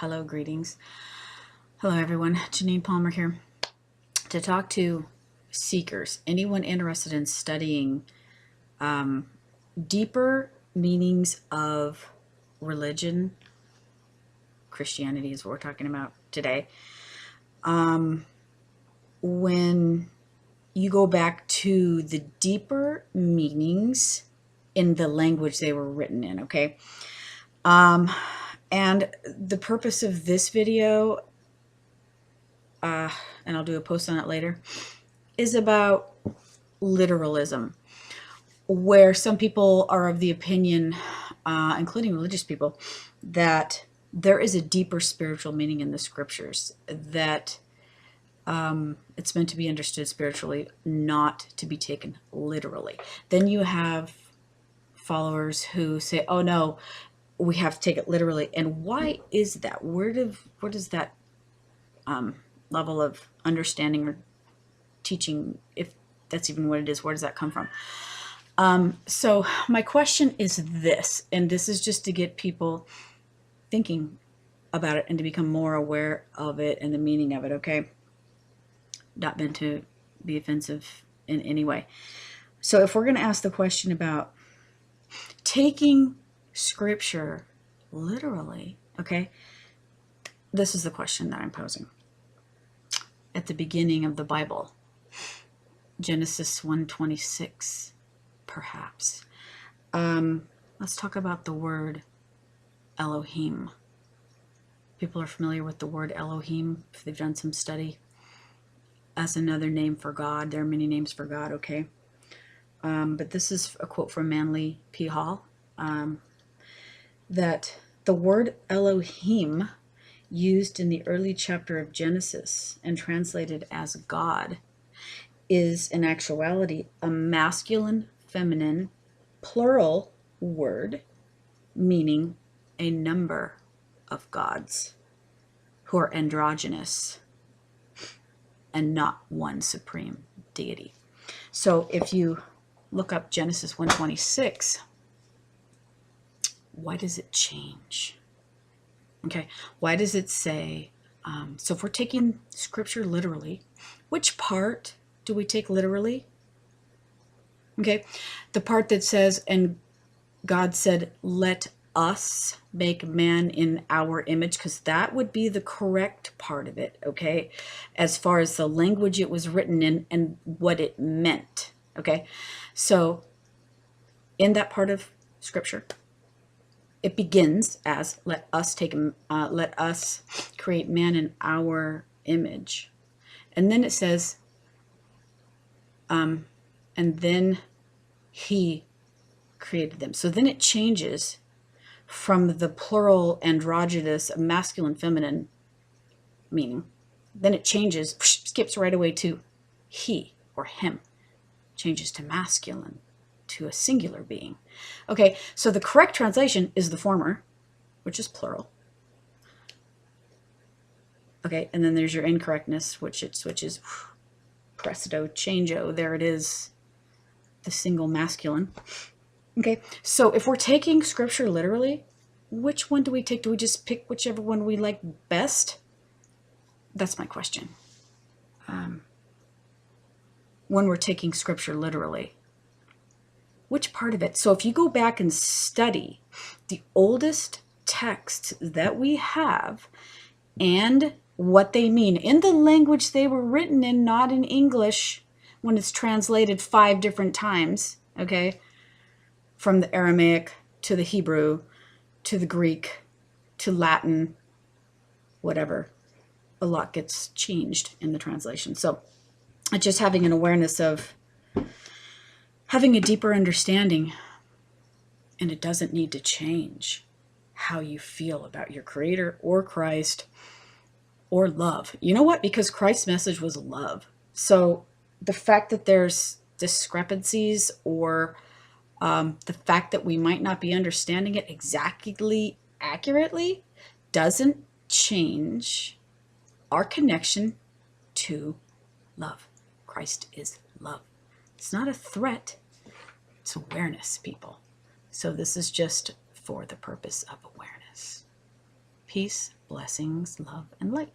Hello, greetings. Hello, everyone. Janine Palmer here to talk to seekers, anyone interested in studying deeper meanings of religion. Christianity is what we're talking about today. When you go back to the deeper meanings in the language they were written in, okay? And the purpose of this video, and I'll do a post on it later, is about literalism, where some people are of the opinion, including religious people, that there is a deeper spiritual meaning in the scriptures, that it's meant to be understood spiritually, not to be taken literally. Then you have followers who say, oh no, we have to take it literally. And why is that? Where does that level of understanding or teaching, if that's even what it is, where does that come from? So my question is this, and this is just to get people thinking about it and to become more aware of it and the meaning of it, okay? Not meant to be offensive in any way. So if we're going to ask the question about taking scripture literally, okay, this is the question that I'm posing. At the beginning of the Bible, Genesis 1:26, perhaps. Let's talk about the word Elohim. People are familiar with the word Elohim if they've done some study. As another name for God. There are many names for God, okay? But this is a quote from Manly P. Hall, that the word Elohim, used in the early chapter of Genesis and translated as God, is in actuality a masculine, feminine, plural word meaning a number of gods who are androgynous and not one supreme deity. So if you look up Genesis 1:26, why does it change? Okay, why does it say, so if we're taking scripture literally, which part do we take literally? Okay, the part that says, and God said, let us make man in our image, because that would be the correct part of it, okay, as far as the language it was written in and what it meant, okay? So in that part of scripture, it begins as let us create man in our image, and then it says, and then he created them. So then it changes from the plural androgynous masculine feminine meaning. Then it changes, skips right away to he or him, changes to masculine, to a singular being. Okay, so the correct translation is the former, which is plural. Okay, and then there's your incorrectness, which it switches, presto, changeo, there it is, the single masculine. Okay, so if we're taking scripture literally, which one do we take? Do we just pick whichever one we like best? That's my question. When we're taking scripture literally, which part of it? So if you go back and study the oldest texts that we have and what they mean in the language they were written in, not in English when it's translated 5 different times, okay? From the Aramaic to the Hebrew to the Greek to Latin, whatever. A lot gets changed in the translation. So just having an awareness of having a deeper understanding, and it doesn't need to change how you feel about your Creator or Christ or love. You know what? Because Christ's message was love. So the fact that there's discrepancies or the fact that we might not be understanding it exactly accurately doesn't change our connection to love. Christ is love. It's not a threat. It's awareness, people. So this is just for the purpose of awareness. Peace, blessings, love, and light.